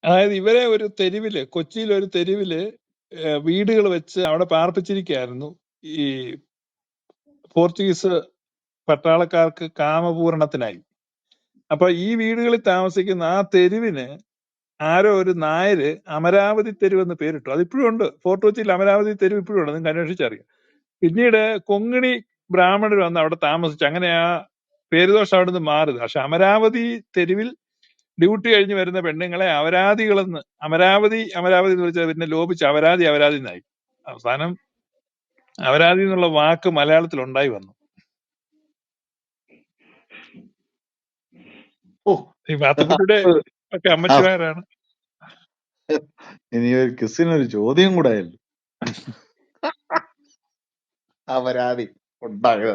അതായത് ഇവരെ ഒരു തെരുവില്, കൊച്ചിയിൽ ഒരു തെരുവില് വീടുകൾ വെച്ച് അവിടെ പാർപ്പിച്ചിരിക്കുകയായിരുന്നു ഈ പോർച്ചുഗീസ് പട്ടാളക്കാർക്ക് കാമപൂരണത്തിനായി. അപ്പൊ ഈ വീടുകളിൽ താമസിക്കുന്ന ആ തെരുവിന് ആരോ ഒരു നായര് അമരാവതി തെരുവ് എന്ന് പേരിട്ടു. അതിപ്പോഴും ഉണ്ട്. ഫോർട്ട് കൊച്ചിയിൽ അമരാവതി തെരുവ് ഇപ്പോഴും ഉണ്ട്. നിങ്ങൾക്ക് അന്വേഷിച്ചറിയാം. പിന്നീട് കൊങ്ങിണി ബ്രാഹ്മണർ വന്ന് അവിടെ താമസിച്ചു. അങ്ങനെ ആ പേരുദോഷം അവിടെ നിന്ന് മാറുത്. പക്ഷെ അമരാവതി തെരുവിൽ ഡ്യൂട്ടി കഴിഞ്ഞ് വരുന്ന പെണ്ണുങ്ങളെ അമരാവതി എന്ന് വിളിച്ചാൽ പിന്നെ ലോപിച്ച് അവരാതി എന്നായി. അവസാനം അവരാതി എന്നുള്ള വാക്ക് മലയാളത്തിൽ ഉണ്ടായി വന്നു. ഈ വാത്തുക്കുട്ടിയുടെ ഒക്കെ അമ്മച്ചിമാരാണ്. ഇനി ഒരു ക്രിസ്ത്യനൊരു ചോദ്യം കൂടെ ആയല്ലോ. അവരാതി ഉണ്ടാകുക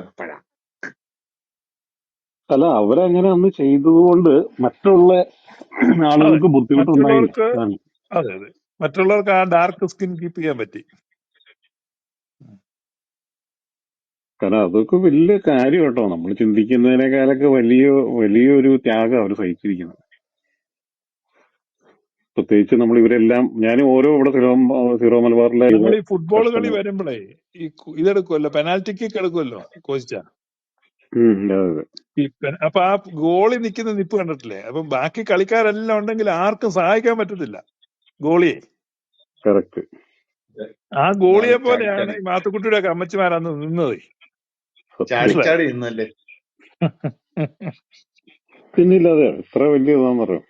അല്ല, അവരങ്ങനെ അന്ന് ചെയ്തതുകൊണ്ട് മറ്റുള്ള ആളുകൾക്ക് ബുദ്ധിമുട്ടുണ്ടായില്ല. മറ്റുള്ളവർക്ക് അതെ മറ്റുള്ളവർക്ക് ആ ഡാർക്ക് സ്കിൻ കീപ്പ് ചെയ്യാൻ പറ്റി. കാരണം അതൊക്കെ വലിയ കാര്യം കേട്ടോ. നമ്മൾ ചിന്തിക്കുന്നതിനേക്കാളൊക്കെ വലിയൊരു ത്യാഗം അവർ സഹിച്ചിരിക്കുന്നത്. പ്രത്യേകിച്ച് നമ്മൾ ഇവരെല്ലാം, ഞാൻ ഓരോ ഇവിടെ സീറോ മലബാറിലെ നമ്മൾ ഈ ഫുട്ബോൾ കളി വരുമ്പോഴേ ഈ ഇതെടുക്കുമല്ലോ, പെനാൽറ്റി കിക്ക് എടുക്കുമല്ലോ കോച്ചിച്ച. അപ്പൊ ആ ഗോളി നിൽക്കുന്ന നിപ്പ് കണ്ടിട്ടില്ലേ? അപ്പൊ ബാക്കി കളിക്കാരെല്ലാം ഉണ്ടെങ്കിൽ ആർക്കും സഹായിക്കാൻ പറ്റത്തില്ല ഗോളിയെ. കറക്റ്റ്. ആ ഗോളിയെ പോലെയാണ് ഈ മാത്തുക്കുട്ടിയുടെ ഒക്കെ അമ്മച്ചിമാരന്ന് നിന്നത്. ചാടി നിന്നല്ലേ. പിന്നില്ലാതെ എത്ര വലിയ ഇതാന്ന് പറയാം.